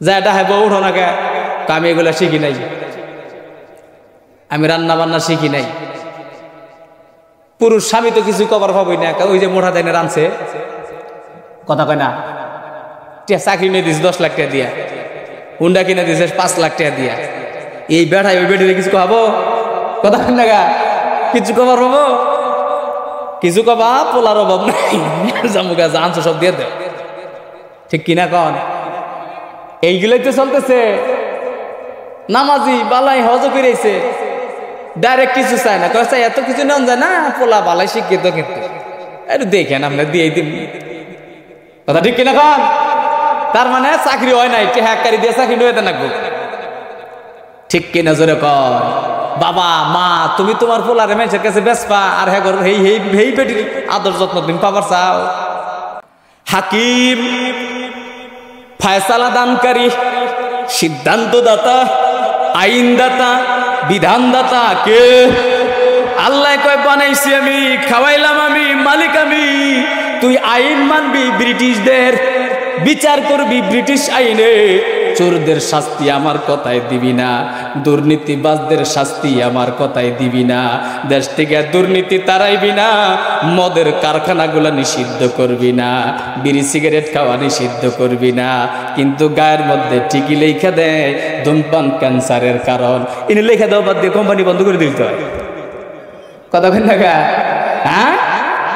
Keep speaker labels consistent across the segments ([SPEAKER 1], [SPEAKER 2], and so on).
[SPEAKER 1] যা এটা হ্যাঁ উঠো না কে, আমি এগুলা শিখি নাই, আমি রান্না বান্না শিখি নাই। পুরুষ স্বামী তো কিছু কবার পাবই না, ওই যে মোটা দাইনে রানছে, কথা কয় না, চাকরি নিয়ে দিস 10 লাখ টাকা দিয়া, হুন্ডা কিনে দিছে 5 লাখ টাকা দিয়া, এই বেড়ায় ওই বেটিতে কিছু খাবো, কথা কয় না গা, কিছু কবার পাবো, কিছু কবা পোলার অভাব নাই, জামুকা যা আনছো সব দিয়ে দেয়, ঠিক কিনা কন? এইগুলোই তো চলতেছে। নামাজি বালাই হজ করেছে, ডাইরেক্ট কিছু চায় না, কয় চাই এত কিছু নেন যায় না, পোলা বালাই শিক্ষিত, কিন্তু একটু দেখেন আমরা দিয়ে দিন, কথা ঠিক কিনা কন? তার মানে চাকরি হয় নাই, হ্যাকারি দিয়ে চাকরি হইতে না, ঠিক কিনা জোরে কন? বাবা মা তুমি তোমার পোলারে মেয়েছের কাছে বেসপা, আর হ্যাঁ হেই বেটির আদর যত্ন তুমি পাবার চাও? হাকিম, ফয়সালা দানকারী, সিদ্ধান্তদাতা, আইনদাতা, বিধানদাতা কে? আল্লাহ কয় বানাইছি আমি, খাওয়াইলাম আমি, মালিক আমি। তুই আইন মানবি ব্রিটিশদের, বিচার করবি ব্রিটিশ আইনে, চোরদের শাস্তি আমার কথায় দিবি না, দুর্নীতিবাজদের শাস্তি আমার কথায় দিবি না, দেশ থেকে দুর্নীতি তাড়াইবি না, মদের কারখানাগুলো নিষিদ্ধ করবি না, বিড়ি সিগারেট খাওয়া নিষিদ্ধ করবি না, কিন্তু গায়ের মধ্যে ঠিকই লেখা দেয় ধূমপান ক্যান্সারের কারণ। ইনি লেখা দেওয়া বাদ দিয়ে কোম্পানি বন্ধ করে দিতে হয়, কথা কেন না? হ্যাঁ,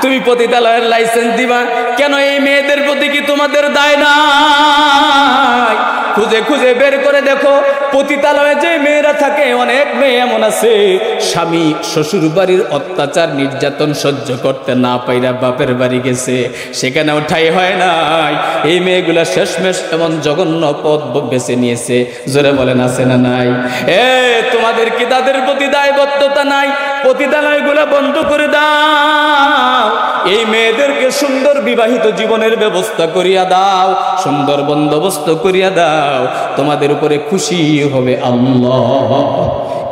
[SPEAKER 1] তুমি পতিতালয়ের লাইসেন্স দিবা কেন? এই মেয়েদের প্রতি কি তোমাদের দায় নাই? খুঁজে খুঁজে বের করে দেখো, পতিতালয়ে যে মেয়েরা থাকে, অনেক মেয়ে এমন আছে স্বামী শ্বশুর বাড়ির অত্যাচার নির্যাতন সহ্য করতে না পাইরা বাপের বাড়ি গেছে, সেখানেও ঠাই হয় নাই। এই মেয়েগুলা শেষমেশ এমন জঘন্য পথ বেছে নিয়েছে, জোরে বলেন আছে না নাই? তোমাদের কি তাদের প্রতি দায়বদ্ধতা নাই? পতিতালয়গুলা বন্ধ করে দাও, এই মেয়েদেরকে সুন্দর বিবাহিত জীবনের ব্যবস্থা করিয়া দাও, সুন্দর বন্দোবস্ত করিয়া দাও, তোমাদের উপরে খুশি হবে আল্লাহ।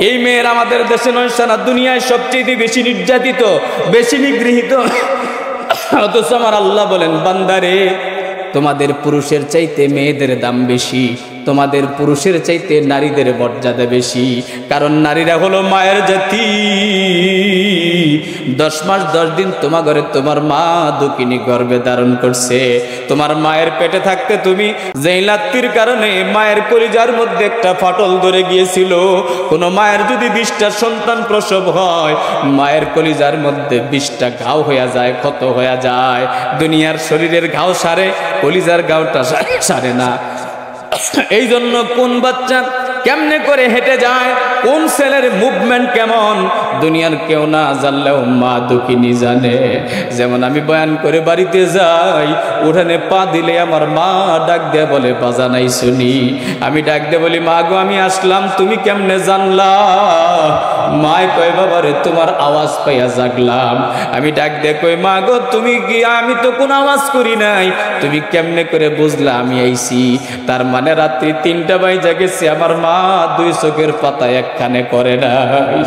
[SPEAKER 1] এই মেয়ের আমাদের দেশে নয়, সারা দুনিয়ায় সবচেয়ে বেশি নির্যাতিত, বেশি নিগৃহীত, অথচ আমার আল্লাহ বলেন বান্দারে তোমাদের পুরুষের চাইতে মেয়েদের দাম বেশি, তোমাদের পুরুষের চাইতে নারীদের মর্যাদা বেশি, কারণ নারীরা হলো মায়ের জাতি। 10 মাস 10 দিন তোমার ঘরে তোমার মা দুকিনী গর্ভে ধারণ করছে, তোমার মায়ের পেটে থাকতে তুমি যেই লাত্তির কারণে মায়ের কলিজার মধ্যে একটা ফাটল ধরে গিয়েছিল, কোনো মায়ের যদি 20টা সন্তান প্রসব হয়, মায়ের কলিজার মধ্যে 20টা ঘাও হয়ে যায়, ক্ষত হয়ে যায়। দুনিয়ার শরীরের ঘাও সারে, কলিজার ঘাওটা সারে না। এই জন্য কোন বাচ্চা কেমনে করে হেঁটে যায়, কোন ছেলের মুভমেন্ট কেমন, দুনিয়ার কেউ না জানলেও মা দুঃখিনী জানে। যেমন আমি বয়ান করে বাড়িতে যাই, উঠানে পা দিলে আমার মা ডাক দেয়া বলে বাজা নাই শুনি, আমি ডাক দে বলি মা গো আমি আসলাম, তুমি কেমনে জানলা? মায় কয় বাবারে তোমার আওয়াজ পাইয়া জাগলাম। আমি ডাক দে কই মা গো তুমি কি, আমি তো কোন আওয়াজ করি নাই, তুমি কেমনে করে বুঝলা আমি আইছি? তার মানে রাত্রি 3টা বাজে গেছে, আমার মা 2 চোখের পাতা একখানে করে নাই।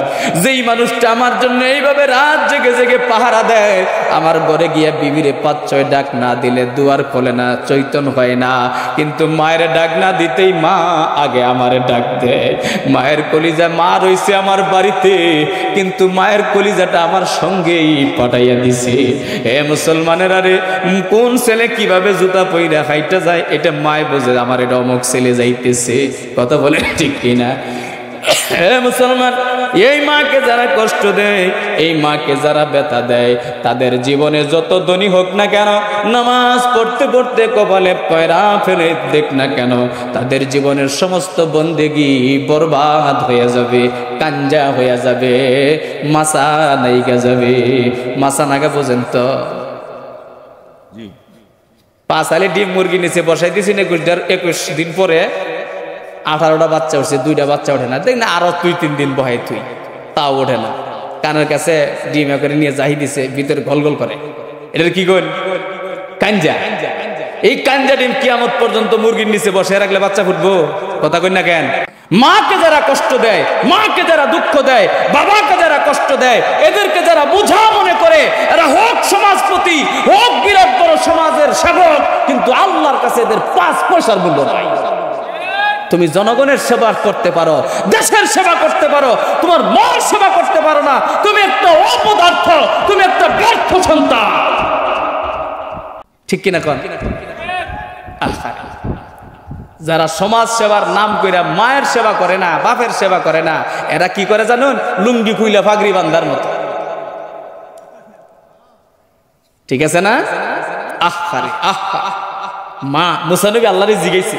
[SPEAKER 1] যেই মানুষটা আমার জন্য এইভাবে রাত জেগে জেগে পাহারা দেয়, আমার ঘরে গিয়া বিবিরে 5-6 ডাক না দিলে দুয়ার খোলে না, চৈতন হয় না, কিন্তু মায়ের ডাক না দিতেই মা আগে আমারে ডাক দেয়। মায়ের কলিজা, মা রইছে আমার বাড়িতে, কিন্তু মায়ের কলিজাটা আমার সঙ্গেই পাঠাইয়া দিছে। মুসলমানের আরে কোন ছেলে কিভাবে জুতা পইরা খাইটা যায়, এটা মায় বোঝে, আমার এটা অমুক ছেলে যাইতেছে, কথা বলে ঠিক কিনা? মুসলমান, এই মাকে যারা কষ্ট দেয়, এই মাকে যারা ব্যথা দেয়, তাদের জীবনে যত ধনী হোক না কেন, নামাজ পড়তে পড়তে কপালে পয়রা ফেলে দেখ না কেন, তাদের জীবনের সমস্ত বন্দেগি বরবাদ হয়ে যাবে, কাঞ্জা হয়ে যাবে, মাসা নাইগা যাবে। মাসা নাগা পর্যন্ত 5 আলি ডিম মুরগি নিচে বসাই দিয়েছি, 21 দিন পরে 18টা বাচ্চা উঠছে, 2টা বাচ্চা ওঠে না, দেখ না আরো 2-3 দিন বহাই তুই, তাও ওঠে না। কানের কাছে ডিম করে নিয়ে যাই দিছে, ভিতরে গল গল করে, এটার কি করেন? কাঞ্জা। এই কাঞ্জা ডিম কিয়ামত পর্যন্ত মুরগির নিচে বসে রাখলে বাচ্চা ফুটবো? কথা কই না কেন? মাকে যারা কষ্ট দেয়, মাকে যারা দুঃখ দেয়, বাবাকে যারা কষ্ট দেয়, এদেরকে যারা বোঝা মনে করে, এরা হোক সমাজপতি, হোক বিরাট বড় সমাজের সেবক, কিন্তু আল্লাহর কাছে এদের 5 পয়সার মূল্য নাই। তুমি জনগণের সেবা করতে পারো, দেশের সেবা করতে পারো, তোমার মার সেবা করতে পারো না, তুমি একটা অপদার্থ, তুমি একটা ব্যর্থ সন্তান। ঠিক কিনা কোন? যারা সমাজ সেবার নাম কইরা মায়ের সেবা করে না, বাপের সেবা করে না, এরা কি করে জানুন? লুঙ্গি খুইলা পাগড়ি বান্ধার মতো। ঠিক আছে না? আহারে আহা, মা মুসা নবী আল্লাহরে জিজ্ঞাসা,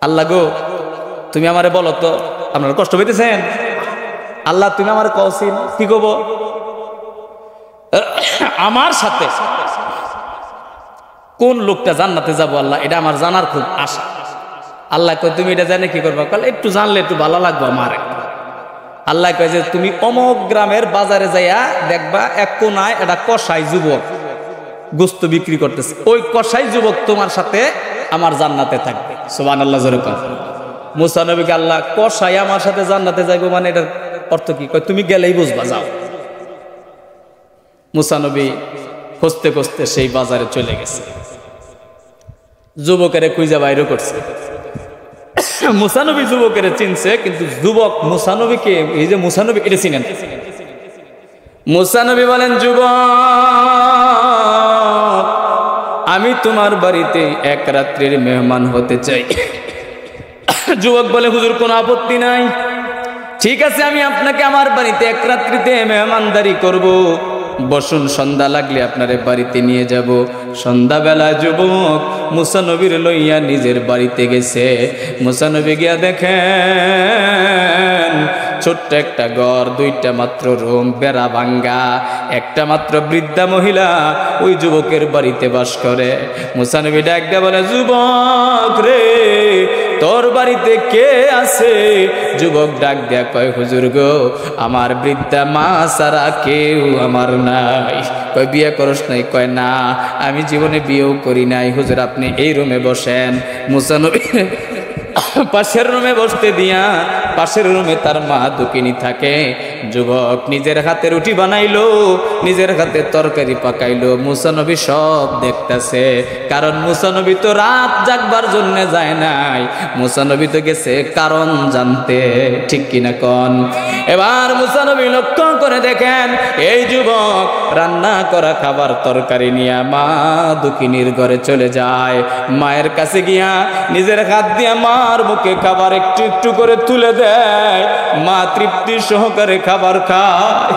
[SPEAKER 1] আল্লাহ গো তুমি আমারে বলো তো, আপনারা কষ্ট পেতেছেন? আল্লাহ তুমি আমারে কওছিন কি কব? আমার সাথে কোন লোকটা জান্নাতে যাবো আল্লাহ, এটা আমার জানার খুব আশা। আল্লাহ কয় তুমি এটা জানে কি করবা? কাল একটু জানলে একটু ভালো লাগবে আমার। আল্লাহ কয় যে তুমি অমুক গ্রামের বাজারে যাইয়া দেখবা এক কোনায় একটা কসাই যুবক গোস্ত বিক্রি করতেছে, ওই কসাই যুবক তোমার সাথে আমার জান্নাতে থাকবে। সুবহানাল্লাহ জোরে কয়। মুসা নবীকে আল্লাহ কসাই আমার সাথে জান্নাতে যাইবো মানে এটার অর্থ কি? কয় তুমি গেলেই বুঝবা, যাও। মুসা নবী খুঁজতে খুঁজতে সেই বাজারে চলে গেছে, যুবকেরে খুঁজে বাইরে করছে। মুসা নবী যুবকেরে চিনছে, কিন্তু যুবক মুসা নবীকে, এই যে মুসা নবী এটা চিনেন। মুসা নবী বলেন, যুবক আমি তোমার বাড়িতে এক রাত্রির মেহমান হতে চাই। যুবক বলে, হুজুর কোনো আপত্তি নাই, ঠিক আছে আমি আপনাকে আমার বাড়িতে এক রাত্রিতে মেহমানদারি করব, বসুন সন্ধ্যা লাগলে আপনারে বাড়িতে নিয়ে যাব। সন্ধ্যাবেলা যুবক মুসা নবীর লইয়া নিজের বাড়িতে গেছে। মুসা নবী গিয়া দেখেন ছোট্ট একটা ঘর, দুইটা মাত্র রুম, বেড়া ভাঙ্গা, একটা মাত্র বৃদ্ধা মহিলা ওই যুবকের বাড়িতে বাস করে। মুসা নবী ডাক দিয়া বলে, যুবক রে তোর বাড়িতে কে আছে? যুবক ডাক দিয়া কয়, হুজুর গো আমার বৃদ্ধা মা ছাড়া কেউ আমার নাই। কয় বিয়ে করস নাই? কয় না আমি জীবনে বিয়েও করি নাই। হুজুর আপনি এই রুমে বসেন। মুসা নবী পাশের রুমে বসতে দিয়া, পাশের রুমে তার মা দুকিনী থাকে। যুবক নিজের হাতে রুটি বানাইলো, নিজের হাতে তরকারি পাকাইলো। মুসা নবী সব দেখতেছে, কারণ মুসা নবী তো রাত জাগবার জন্য যায় নাই, মুসা নবী তো গেছে কারণ জানতে। ঠিক কিনা কন? এবার মুসা নবী লক্ষ্য করে দেখেন এই যুবক রান্না করা খাবার তরকারি নিয়ে মা দুকিনীর ঘরে চলে যায়। মায়ের কাছে গিয়া নিজের হাত দিয়া মার মুখে খাবার একটু একটু করে তুলে দেয়, মা তৃপ্তি সহকারে খাবার খায়।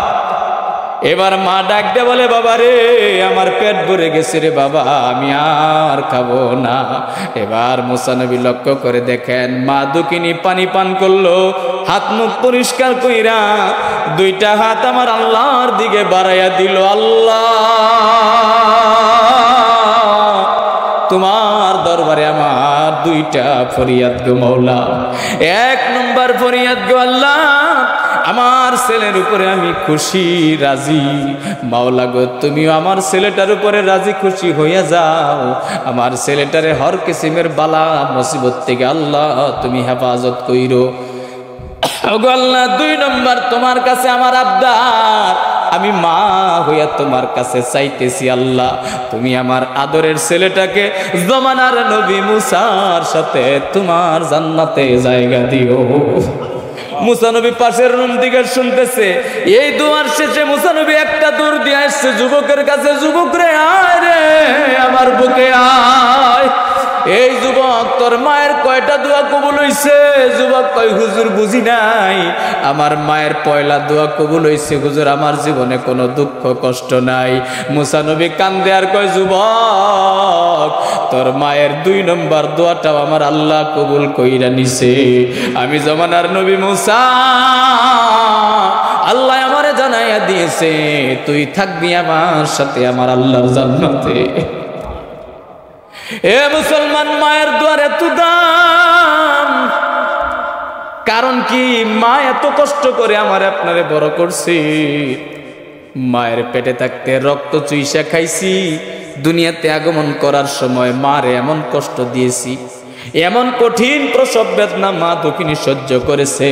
[SPEAKER 1] এবার মা ডাক দে বলে, বাবা রে আমার পেট ভরে গেছে রে বাবা, আমি আর খাবো না। এবার মুসা নবী লক্ষ্য করে দেখেন মা দুকিনী পানি পান করলো, হাত মুখ পরিষ্কার কইরা দুইটা হাত আমার আল্লাহর দিকে বাড়াইয়া দিল। আল্লাহ তোমার দরবারে আমার দুইটা ফরিয়াদ গো মওলা। এক নম্বর ফরিয়াদ গো আল্লাহ, আমার ছেলের উপরে আমি খুশি রাজি, মাওলা গো তুমিও আমার ছেলেটার উপরে রাজি খুশি হইয়া যাও। আমার ছেলেটারে হর কিসিমের বালা মুসিবত থেকে আল্লাহ তুমি হেফাজত কইরো। ওগো আল্লাহ দুই নম্বর তোমার কাছে আমার আবদার, আমি মা হইয়া তোমার কাছে চাইতেছি আল্লাহ তুমি আমার আদরের ছেলেটাকে জমানার নবী মুসার সাথে তোমার জান্নাতে জায়গা দিও। মুসা নবী পাশের রুম দিকে শুনতেছে। এই দুয়ার শেষে মুসা নবী একটা দৌড় দিয়ে আসছে যুবকের কাছে, যুবক রে আয় রে আমার বুকে আয়। এই যুবক তোর মায়ের কয়টা দোয়া কবুল হইছে? যুবক কয় হুজুর বুঝি নাই, আমার মায়ের পয়লা দোয়া কবুল হইছে হুজুর, আমার জীবনে কোনো দুঃখ কষ্ট নাই। মুসা নবী কান্দে আর কয় যুবক তোর মায়ের 2 নম্বর দোয়াটাও আমার আল্লাহ কবুল কইরা নিছে। আমি জমানার নবী মুসা, আল্লাহ আমারে জানাইয়া দিয়েছে তুই থাকবি আমার সাথে আমার আল্লাহর জান্নাতে। এ মুসলমান মায়ের দুয়ারে এত দাম, কারণ কি মা এত কষ্ট করে আমার আপনারে বড় করছি, মায়ের পেটে থাকতে রক্ত চুইসা খাইছি, দুনিয়াতে আগমন করার সময় মারে এমন কষ্ট দিয়েছি, এমন কঠিন প্রসব বেদনা মা দুঃখিনী সহ্য করেছে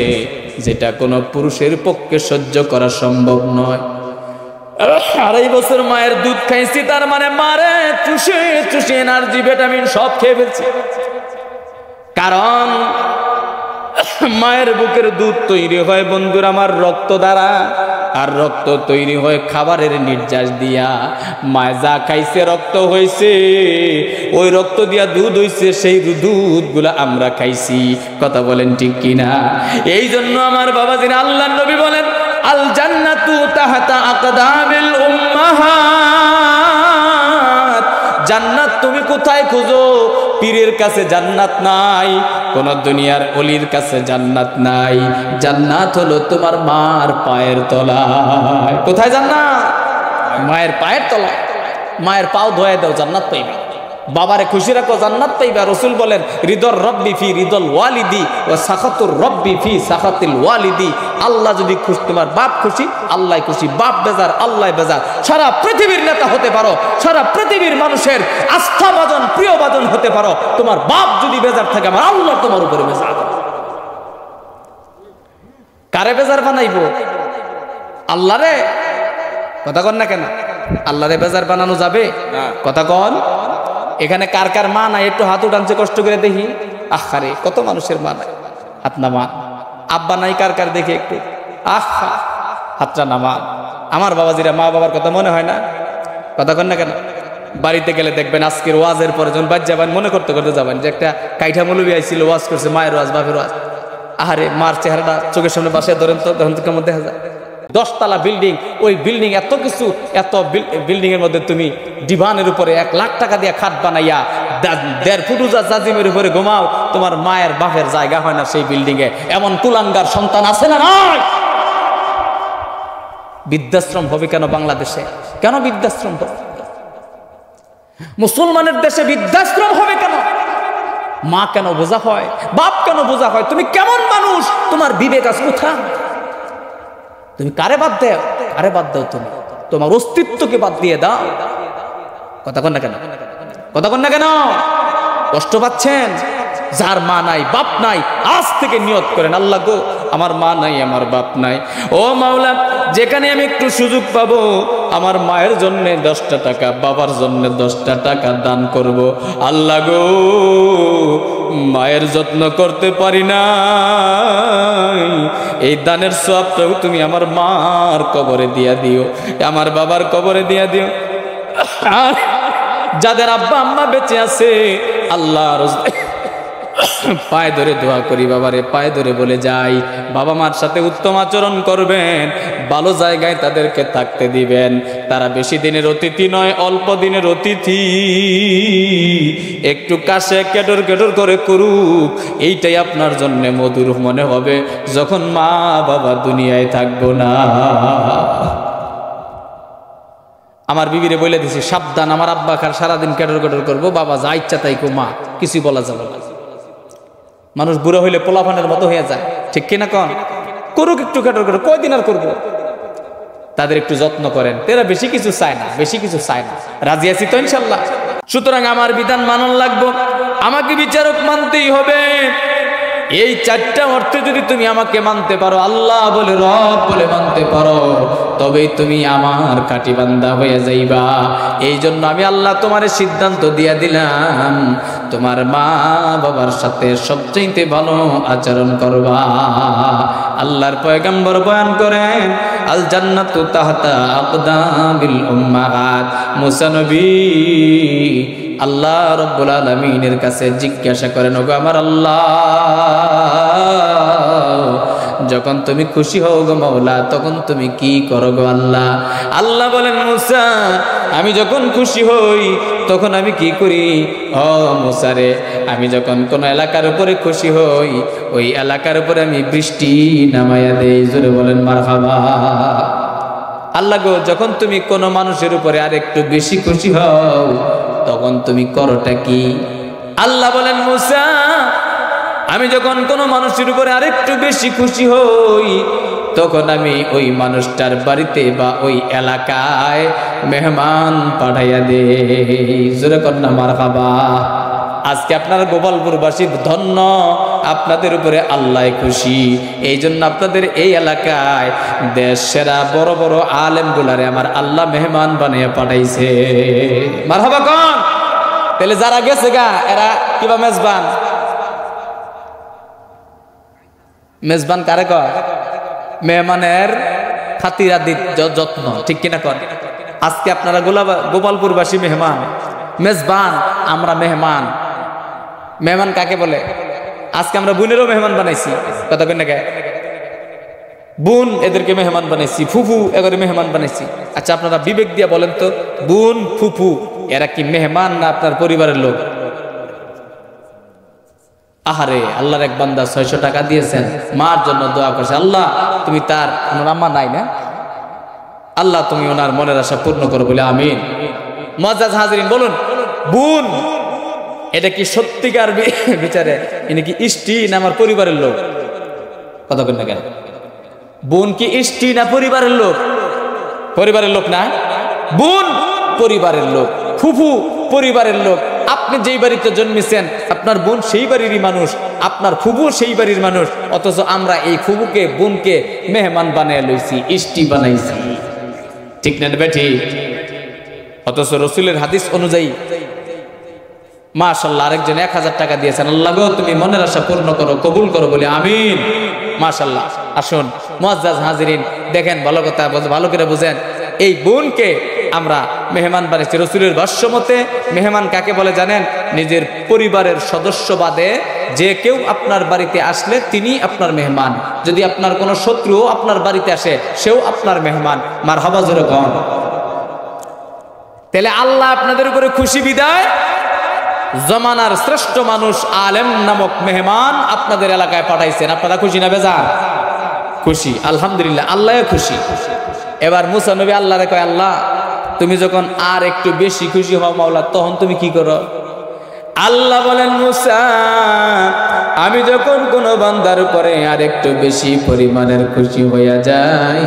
[SPEAKER 1] যেটা কোনো পুরুষের পক্ষে সহ্য করা সম্ভব নয়। 2.5 বছর মায়ের দুধ খাইছি, তার মানে মারে চুষে চুষে এনার্জি ভিটামিন সব খেয়ে ফেলছি। কারণ মায়ের বুকের দুধ তৈরি হয় বন্ধুর আমার রক্ত দ্বারা, আর রক্ত তৈরি হয় খাবারের নির্যাস দিয়া। মায় যা খাইছে রক্ত হয়েছে, ওই রক্ত দিয়া দুধ হয়েছে, সেই দুধগুলো আমরা খাইছি। কথা বলেন ঠিক কিনা? এই জন্য আমার বাবাজিরা আল্লাহর নবী বলেন, আল জান্নাতু তাহতা আকদামিল উম্মাহাত। জান্নাত তুমি কোথায় খুঁজো? পীরের কাছে জান্নাত নাই, কোন দুনিয়ার অলির কাছে জান্নাত নাই। জান্নাত হলো তোমার মার পায়ের তলায়। কোথায় জান্নাত? মায়ের পায়ের তলায়। মায়ের পাও ধোয়া দাও, জান্নাত পাইবে। বাবারে খুশি রাখো, জান্নাত পাইবা। রাসূল বলেন, রিদর রব্বি ফি রিদল ওয়ালিদি ওয়া সাখাতুর রব্বি ফি সাখাতিল ওয়ালিদি। আল্লাহ যদি খুশি, তোমার বাপ খুশি, আল্লাহ খুশি। বাপ বেজার, আল্লাহ বেজার। সারা পৃথিবীর নেতা হতে পারো, সারা পৃথিবীর মানুষের আস্থাভাজন প্রিয়ভাজন হতে পারো, তোমার বাপ যদি বেজার থাকে, আমার আল্লাহ তোমার উপরে বেজার। কারে বেজার বানাইবো? আল্লাহরে। কথা কন না কেন? আল্লাহরে বেজার বানানো যাবে? কথা কন। এখানে কার কার মা নাই একটু হাত উঠানছে, কষ্ট করে দেখি। আহারে, কত মানুষের মা নাই, হাত নামা। আব্বা নাই কার কার দেখি একটু, আহা, হাতটা নামা। আমার বাবাজিরা, মা বাবার কথা মনে হয় না? কথা কন না কেন? বাড়িতে গেলে দেখবেন আজকের ওয়াজের পরে যখন বাদ যাবেন, মনে করতে করতে যাবেন যে একটা কাইঠা মৌলবী আইছিল, ওয়াজ করছে, মায়ের ওয়াজ, বাপের ওয়াজ। আহারে, মার চেহারাটা চোখের সামনে বাসায় ধরেন তো, তখন তো কেমন দেখা যায়। 10 তলা বিল্ডিং, ওই বিল্ডিং এত কিছু, এত বিল্ডিং এর মধ্যে তুমি ডিভানের উপরে 1 লাখ টাকা দিয়ে খাট বানাইয়া 1.5 ফুট উঁচা জাজিমের উপরে ঘুমাও, তোমার মায়ের বাপের জায়গা হয় না সেই বিল্ডিং এ। এমন কুলাঙ্গার সন্তান আছে না নাই? বৃদ্ধাশ্রম হবে কেন বাংলাদেশে? কেন বৃদ্ধাশ্রম হবে? মুসলমানের দেশে বৃদ্ধাশ্রম হবে কেন? মা কেন বোঝা হয়? বাপ কেন বোঝা হয়? তুমি কেমন মানুষ? তোমার বিবেক আছে কোথায়? তুমি কারে বাদ দাও? কারে বাদ দাও? তুমি তোমার অস্তিত্বকে বাদ দিয়ে দাও। কথা কন না কেন? কথা কন না কেন? কষ্ট পাচ্ছেন? যার মা নাই, বাপ নাই, আজ থেকে নিয়ত করেন, আল্লাহ গো, আমার মা নাই, আমার বাপ নাই, ও মাওলা, যেখানে আমি একটু সুযোগ পাবো, আমার মায়ের জন্য 10টা টাকা, বাবার জন্য 10টা টাকা দান করব। আল্লাহ গো, মায়ের যত্ন করতে পারি না, এই দানের সওয়াবটাও তুমি আমার মার কবরে দিয়া দিও, আমার বাবার কবরে দিয়া দিও। আর যাদের আব্বা আম্মা বেঁচে আছে, আল্লাহর পায়ে ধরে দোয়া করি, বাবারে পায়ে ধরে বলে যাই, বাবা মার সাথে উত্তম আচরণ করবেন, ভালো জায়গায় তাদেরকে থাকতে দিবেন। তারা বেশি দিনের অতিথি নয়, অল্প দিনের অতিথি। একটু কাছে কেটর কেটর করে করুক, এইটাই আপনার জন্য মধুর মনে হবে যখন মা বাবা দুনিয়ায় থাকবো না। আমার বিবিরে বলে দিছি, সাবধান, আমার আব্বা খার সারাদিন কেটর কেটর করবো, বাবা যা ইচ্ছা তাই কো, মা কিছুই বলা যাবে না। মানুষ বুড়ো হইলে পোলাপানের মতো হয়ে যায়, ঠিক কিনা কন? করুক একটু কেটর কেটর, কয়দিন আর করবো? তাদের একটু যত্ন করেন, তারা বেশি কিছু চায় না, বেশি কিছু চায় না। রাজি আছি তো ইনশাল্লাহ? সুতরাং আমার বিধান মানন লাগবো, আমাকে বিচারক মানতেই হবে। এই 4টা অর্থে যদি তুমি আমাকে মানতে পারো, আল্লাহ বলে রব বলে মানতে পারো, তবেই তুমি আমার খাঁটি বান্দা হয়ে যাইবা। এই জন্য আমি আল্লাহ তোমার সিদ্ধান্ত দিয়া দিলাম, তোমার মা বাবার সাথে সবচেয়ে ভালো আচরণ করবা। আল্লাহর পয়গম্বর বয়ান করেন, আল জান্নাতু তাহতা আকদামিল উম্মাহাত। মুসা নবী আল্লাহ রব্বুল আলামিনের কাছে জিজ্ঞাসা করেন, ওগো আমার আল্লাহ, যখন তুমি খুশি হও গো মাওলা, তখন তুমি কি করো গো আল্লাহ? আল্লাহ বলেন, মুসা, আমি যখন খুশি হই তখন আমি কি করি? ও মুসা রে, আমি যখন কোন এলাকার উপরে খুশি হই, ওই এলাকার উপরে আমি বৃষ্টি নামাইয়া দেই। জোরে বলেন মারহাবা। আল্লাহ গো, যখন তুমি কোন মানুষের উপরে আর একটু বেশি খুশি হও, তখন তুমি করোটা কি? আল্লাহ বলেন, মুসা, আমি যখন কোনো মানুষের উপরে আরেকটু বেশি খুশি হই, তখন আমি ওই মানুষটার বাড়িতে বা ওই এলাকায় মেহমান পাঠাইয়া দেই। জোরে কন্যা মারহাবা। আজকে আপনার গোপালপুরবাসী ধন্য, আপনাদের উপরে আল্লাহ খুশি। এই জন্য আপনাদের এই এলাকায় দেশ সেরা বড় বড় আলেম গুলারে আমার আল্লাহ মেহমান বানিয়ে পাঠাইছে। মারহাবা কন। তাহলে যারা গেছে গা, এরা কিবা মেজবান? মেজবান কারে কয়? মেহমানের খাতির আদি যত্ন, ঠিক কিনা কর? আজকে আপনারা গোপালপুরবাসী মেহমান, মেজবান আমরা মেহমান। মেহমান কাকে বলে? আজকে আমরা বোনেরও মেহমান বানাইছি, কথা কই না কে? বোন এদেরকে মেহমান বানাইছি, ফুফু এদের মেহমান বানাইছি। আচ্ছা আপনারা বিবেক দিয়ে বলেন তো, বোন ফুফু এরা কি মেহমান না আপনার পরিবারের লোক? আহারে, আল্লাহর এক বান্দা 600 টাকা দিয়েছেন, মার জন্য দোয়া করছে, আল্লাহ তুমি তার, আমার আম্মা নাই না, আল্লাহ তুমি ওনার মনের আশা পূর্ণ করো বলে আমিন। মুআজ্জাজ হাজিরিন বলুন, বোন এটা কি সত্যিকার বিচারে ইনি কি ইষ্টি না আমার পরিবারের লোক? কথা বলেন না কেন? বোন কি ইষ্টি না পরিবারের লোক? পরিবারের লোক না? বোন পরিবারের লোক, ফুফু পরিবারের লোক। আপনি যেই বাড়িতে জন্মেছেন আপনার বোন সেই বাড়িরই মানুষ, আপনার ফুফু সেই বাড়ির মানুষ, অথচ আমরা এই ফুফুকে বোনকে মেহমান বানায় লইছি, ইষ্টি বানাইছি, ঠিক না বেঠি? অথচ রসুলের হাদিস অনুযায়ী মাশাআল্লাহ আরেকজন 1000 টাকা দিয়েছেন, আল্লাহ গো তুমি মনের আশা পূর্ণ করো, কবুল করো বলে আমিন। মাশাআল্লাহ। আসুন মুআজ্জাজ হাজিরিন, দেখেন ভালো কথা, ভালো করে বুঝেন, এই বোনকে আমরা মেহমান বানিয়েছি। রসুলের ভাষ্য মতে মেহমান কাকে বলে জানেন? নিজের পরিবারের সদস্য বাদে যে কেউ আপনার বাড়িতে আসলে তিনি আপনার মেহমান। যদি আপনার কোনো শত্রু আপনার বাড়িতে আসে সেও আপনার মেহমান। মারহাবা জোরে কন। তাহলে আল্লাহ আপনাদের উপরে খুশি বিদায় জমানার শ্রেষ্ঠ মানুষ আলেম নামক মেহমান আপনাদের এলাকায় পাঠাইছেন। আপনারা খুশি না বেজার? খুশি, আলহামদুলিল্লাহ, আল্লাহ খুশি। এবার মুসা নবী আল্লাহরে কয়, আল্লাহ তুমি যখন আর একটু বেশি খুশি হও মাওলা, তখন তুমি কি করো? আল্লাহ বলেন, মুসা আমি যখন কোনো বান্দার উপরে আর একটু বেশি পরিমাণের খুশি হইয়া যাই,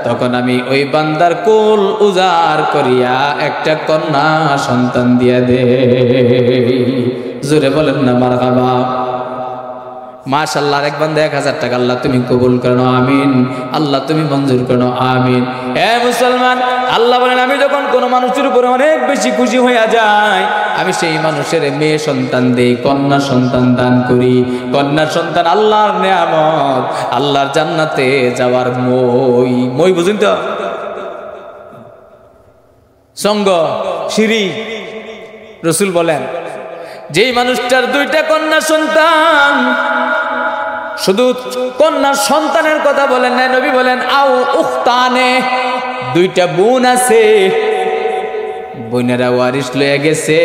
[SPEAKER 1] তখন আমি ওই বান্দার কুল উজাড় করিয়া একটা কন্যা সন্তান দিয়া দে। জোরে বলেন না মারহাবা। মাশাআল্লাহ, এক বান্দা 1000 টাকা, আল্লাহ তুমি কবুল করো আমিন, আল্লাহ তুমি মঞ্জুর করো আমিন। এ মুসলমান, আল্লাহ বলেন আমি যখন কোনো মানুষের উপরে অনেক বেশি খুশি হইয়া যাই, আমি সেই মানুষের মেয়ে সন্তান দেই, কন্যা সন্তান দান করি। কন্যা সন্তান আল্লাহর নিয়ামত, আল্লাহর জান্নাতে যাওয়ার মই বুঝুন তো, সঙ্গ সিঁড়ি। রসুল বলেন যেই মানুষটার 2টা কন্যা সন্তান, শুধু কন্যা সন্তানের কথা বলেন না, নবী বলেন আও উখতানে, 2টা বোন আছে, বোনেরা ওয়ারিস লয়ে গেছে,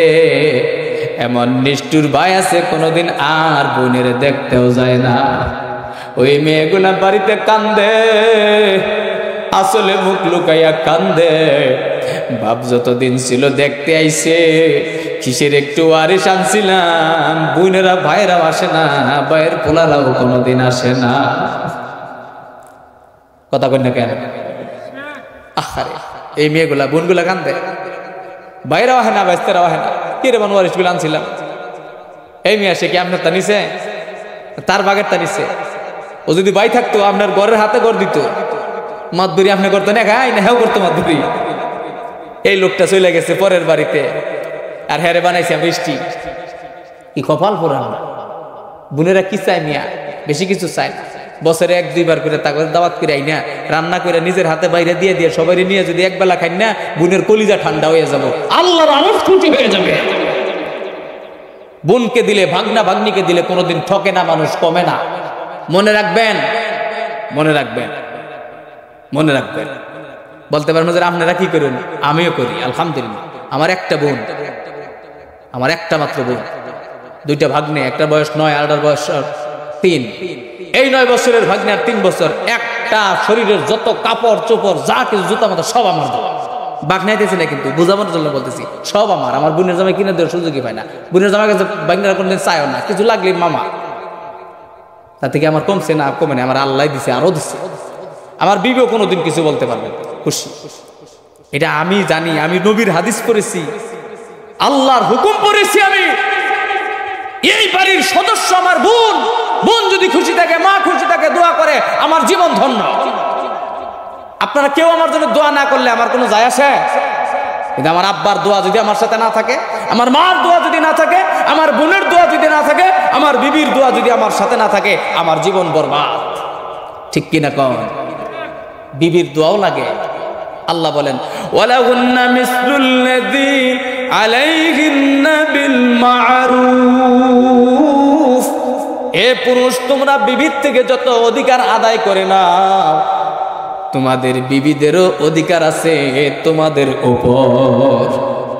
[SPEAKER 1] এমন নিষ্ঠুর ভাই আছে কোনোদিন আর বোনের দেখতেও যায় না। ওই মেয়েগুলা বাড়িতে কান্দে, আসলে মুখ লুকাইয়া কান্দে। বাপ যতদিন ছিল দেখতে আইছে, কিসের একটু ওয়ারিস আনছিলাম, বোনেরা ভাইরাও আসে না, ভাইয়ের পোলারাও কোনোদিন আসে না। কথা কই না কেন? আরে এই মেয়েগুলা বোনগুলা কান্দে, ভাইরাও আসে না, বাইস্তারাও আসে না, কি রে বোন ওয়ারিস গুলো আনছিলাম। এই মেয়ে সে কি আপনার তা নিছে? তার বাগের তা নিছে। ও যদি ভাই থাকতো আপনার ঘরের হাতে ঘর দিত, মাদুরি আপনি করতেন না, খাই না হেও করতো মাদুরি। এই লোকটা চলে গেছে পরের বাড়িতে, আর হেরে বানাইছে বৃষ্টি। কি কপাল পোড়া। বোনেরা কি চায় মিয়া? বেশি কিছু চায় না, বছরে 1-2 বার করে তাকে দাওয়াত করে আই না, রান্না করে নিজের হাতে বাইরে দিয়ে দিয়ে সবাই নিয়ে যদি একবেলা খাই না, বোনের কলিজা ঠান্ডা হয়ে যাব, আল্লাহর আরশ খুশি হয়ে যাবে। বোনকে দিলে, ভাগনা ভাগ্নিকে দিলে কোনোদিন ঠকে না মানুষ, কমে না। মনে রাখবেন, মনে রাখবেন, মনে রাখবেন। বলতে পারেন যে আপনারা কি করেন? আমিও করি, আলহামদুলিল্লাহ। আমার একটা বোন, আমার একটা মাত্র বোন, 2টা ভাগ্নে, একটা বয়স 9 আর একটা বয়স 3। এই 9 বছরের ভাগ্নে আর 3 বছর, একটা শরীরের যত কাপড় চোপড় যা কিছু জুতা মাথা সব আমার দেওয়া। বাগনাইতেছি না কিন্তু, বোঝানোর জন্য বলতেছি, সব আমার। আমার বোনের জামাই কিনে দেওয়ার সুযোগই পায় না। বোনের জামাই কাছে বাগনারা কোনদিন চায়ও না, কিছু লাগলে মামা। তা থেকে আমার কমছে না, কমে না, আমার আল্লাহ দিছে, আরো দিচ্ছে। আমার বিবিও কোনোদিন কিছু বলতে পারবে, খুশি। এটা আমি জানি, আমি নবীর হাদিস পড়েছি, আল্লাহর হুকুম পড়েছি। আমি এই বাড়ির সদস্য আমার বোন, বোন যদি খুশি থাকে, মা খুশি থাকে, দোয়া করে, আমার জীবন ধন্য। আপনারা কেউ আমার জন্য দোয়া না করলে আমার কোনো যায় আসে? কিন্তু আমার আব্বার দোয়া যদি আমার সাথে না থাকে, আমার মার দোয়া যদি না থাকে, আমার বোনের দোয়া যদি না থাকে, আমার বিবির দোয়া যদি আমার সাথে না থাকে, আমার জীবন বরবাদ। ঠিক কিনা কন? বিবির দোয়াও লাগে। আল্লাহ বলেন ওয়ালাহুন্না মিসলুল্লাযী আলাইহিন্না বিল মা'রুফ। এ পুরুষ, তোমরা বিবির থেকে যত অধিকার আদায় করে নাও, তোমাদের বিবিদেরও অধিকার আছে তোমাদের উপর।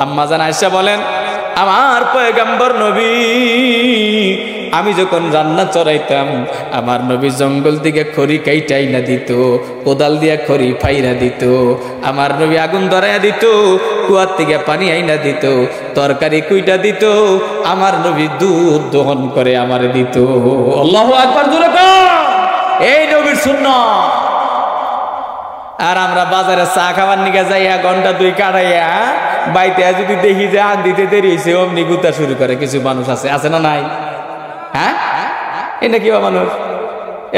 [SPEAKER 1] আম্মা জান আয়েশা বলেন, আমার পয়গম্বর নবী, আমি যখন রান্না চড়াইতাম, আমার নবী জঙ্গল থেকে খড়ি কাইটাই না দিত, কোদাল দিয়া খড়ি ফাইরা দিত, আমার নবী আগুন ধরাইয়া দিত, কুয়ার থেকে পানি আইনা দিত, তরকারি কুইটা দিত, আমার নবী দুধ দহন করে আমার দিত। আল্লাহু আকবার জোরে কর। এই নবীর সুন্নাত। আর আমরা বাজারে চা খাবার নিকে যাইয়া ঘন্টা 2 কাটাইয়া বাইতে যদি দেখি যে আন দিতে দেরি হয়েছে, অমনি গুতা শুরু করে কিছু মানুষ আছে, আছে না নাই? হ্যাঁ, এটা কি মানুষ?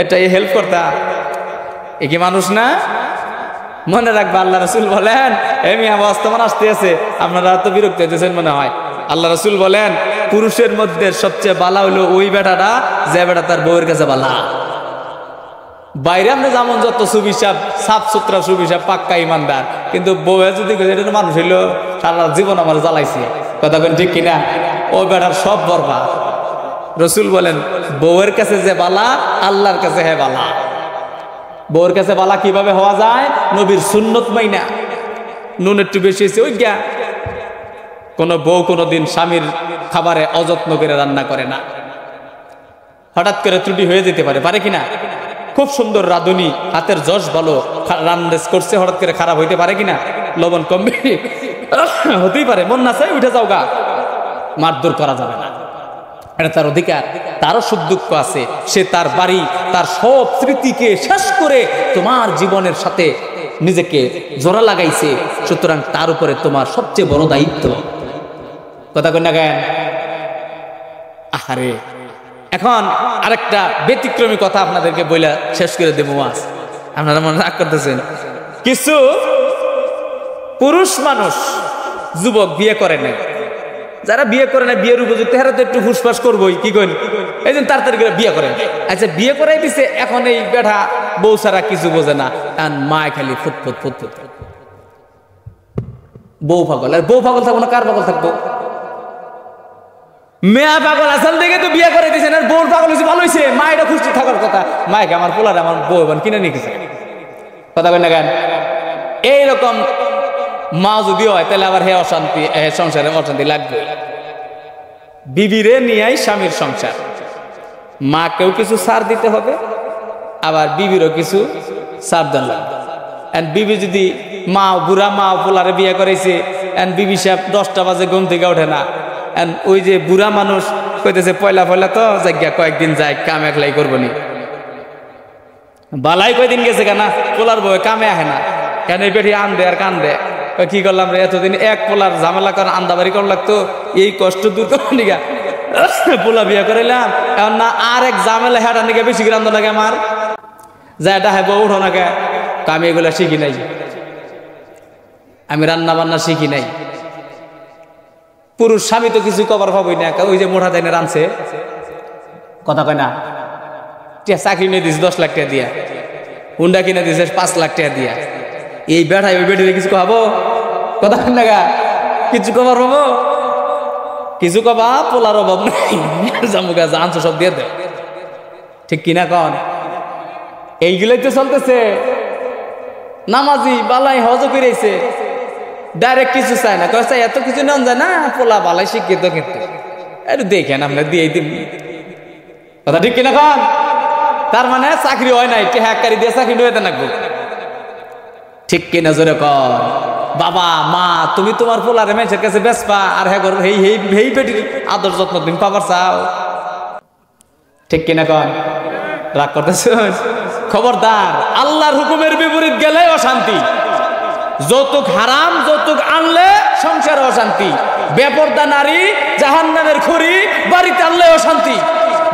[SPEAKER 1] এটাই হেল্প করতা, এ কি মানুষ না? মনে রাখবা, আল্লাহ রাসূল বলেন, এমনি অবস্থামান আসতে আছে, আপনারা তো বিরক্ত হইতেছেন মনে হয়। আল্লাহ রাসূল বলেন, পুরুষের মধ্যে সবচেয়ে বালা হইলো ওই বেটাটা যে বেটা তার বউয়ের কাছে বালা। বাইরে আমরা যেমন যত সুবিশাব, সাফ সুতরা সুবিশাব, পাক্কা ইমানদার, কিন্তু বউয়ে যদি এটা মানুষ হইলো সারা জীবন আমার জ্বালাইছে, কথা বলেন ঠিক কিনা? ও বেটার সব বরবাদ। রসুল বলেন, বউয়ের কাছে যে বালা, আল্লাহর কাছে হে বালা। বউয়ের কাছে বালা কিভাবে হওয়া যায়? নবীর সুন্নত মাইনা। নুন একটু বেশি হয়েছে ওই গা। কোন বউ কোনদিন স্বামীর খাবারে অযত্ন করে রান্না করে না। হঠাৎ করে ত্রুটি হয়ে যেতে পারে, পারে কিনা? খুব সুন্দর রাঁধুনি, হাতের যশ ভালো, রান্দেজ করছে, হঠাৎ করে খারাপ হইতে পারে কিনা? লবণ কমবে, হতেই পারে, মন না চাই উঠে যাও গা, মারধর করা যাবে না, এটা তার অধিকার, তারও সুখ দুঃখ আছে। সে তার বাড়ি, তার সব স্মৃতিকে শেষ করে তোমার জীবনের সাথে নিজেকে জোড়া লাগাইছে, সুতরাং তার উপরে তোমার সবচেয়ে বড় দায়িত্ব। কথা কই না কেন? আহারে, এখন আরেকটা ব্যতিক্রমী কথা আপনাদেরকে বইলা শেষ করে দেবো। আজ আপনারা মনে রাগ করতেছেন, কিছু পুরুষ মানুষ যুবক বিয়ে করে নাই, যারা বিয়ে করে না, বিয়ের উপযুক্ত, হেরা তো একটু ফুসফাস করবোই, কি কইন, এই জন্য তাড়াতাড়ি করে বিয়ে করেন। আচ্ছা, বিয়ে করাই দিছে, এখন এই বেটা বউ ছাড়া কিছু বোঝে না, আর মা খালি ফুটফুট ফুটফুট, বউ পাগল। আর বউ পাগল থাকবো না, কার পাগল থাকবো? মেয়া পাগল আসাল থেকে তো বিয়ে করে দিয়েছেন, আর বউর পাগল হয়েছে, ভালো হয়েছে, মা এটা খুশি থাকার কথা, মাকে আমার পোলার আমার বউ এবার কিনে নিয়ে গেছে, কথা বলেন না কেন? এইরকম মা যদি হয়, তাহলে আবার হে অশান্তি, সংসারে অশান্তি লাগবে। বিবিরে নিয়েই স্বামীর সংসার, মাকেও কিছু ছাড় দিতে হবে, আবার বিবিরও কিছু ছাড় দেন লাগবে। বিবি যদি মা, বুড়া মা পোলারে বিয়ে করেছে, বিবি সাহেব 10টা বাজে ঘুম থেকে ওঠে না, ওই যে বুড়া মানুষ কইতেছে পয়লা পয়লা তো জায়গা কয়েকদিন যায়, কাম একলাই করবো নি, বালাই কয়দিন গেছে কেনা, পোলার বউ কামে আহে না কেন, এই পেটি আন দে আর কান দে, কি করলাম রে এতদিন, এক পোলার ঝামেলা করেন, আন্দাবাড়ি করা লাগতো, এই কষ্ট দূর করার নিগা পোলা বিয়ে করাইলাম, এখন না আর এক ঝামেলা হেঁটা নিকে বেশি গ্রান্ত লাগে আমার, যা এটা হ্যাঁ বউ উঠো না কে, আমি এগুলা শিখি নাই, আমি রান্না বান্না শিখি নাই। পুরুষ স্বামী তো কিছু কবার পাবই না, ওই যে মোটা দাইনে রানছে, কথা কয় না, চাকরি নিয়ে দিয়েছে 10 লাখ টাকা দিয়া, হুন্ডা কিনে দিয়েছে 5 লাখ টাকা দিয়া, এই বেড়ায় ওই বেড়ে কিছু খাবো, কথা কয় না গা, কিছু কবার পাবো, কিছু কবা, পোলার অভাব নাই, জামুকা যা আনছো সব দিয়ে দে, ঠিক কিনা কন? এইগুলোই তো চলতেছে। নামাজি বালাই হজ করেছে, ডাইরেক্ট কিছু চায় না, কয় চাই এত কিছু নেন যায় না, পোলা বালাই শিক্ষিত, কিন্তু একটু দেখেন আমরা দিয়ে দিন, কথা ঠিক কিনা কন? তার মানে চাকরি হয় নাই, হ্যাকারি দিয়ে চাকরি নিয়ে থাকবো, ঠিক কিনা জোরে কর? বাবা মা, তুমি তোমার পোলারে মেয়েছের কাছে বেসপা, আর হ্যাঁ হেই পেটির আদর যত্ন তুমি পাবার চাও, ঠিক কিনা কন? রাগ করতেছ? খবরদার, আল্লাহর হুকুমের বিপরীত গেলে অশান্তি, যৌতুক হারাম, যৌতুক আনলে সংসারে অশান্তি, বেপরদা নারী জাহান্নামের খড়ি, বাড়িতে আনলে অশান্তি,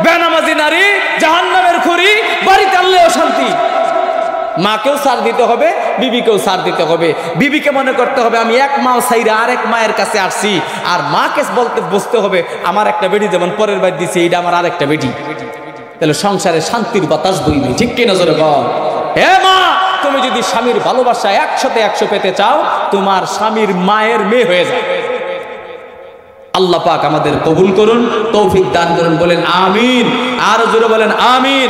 [SPEAKER 1] বেনামাজি নারী জাহান্নামের খড়ি, বাড়িতে আনলে অশান্তি। মাকেও ছাড় দিতে হবে, বিবিকেও ছাড় দিতে হবে। বিবিকে মনে করতে হবে আমি এক মাও ছাইরা আরেক মায়ের কাছে আসছি, আর মাকে বলতে বুঝতে হবে আমার একটা বেটি যেমন পরের বাড়ি দিছি, এইটা আমার আরেকটা বেটি, তাহলে সংসারে শান্তির বাতাস বইবে, ঠিক কি নজরে বল? হে মা, তুমি যদি স্বামীর ভালোবাসা 100তে 100 পেতে চাও, তোমার স্বামীর মায়ের মেয়ে হয়ে যায়। আল্লাহ পাক আমাদের কবুল করুন, তৌফিক দান করুন, বলেন আমিন। আর জোরে বলেন আমিন।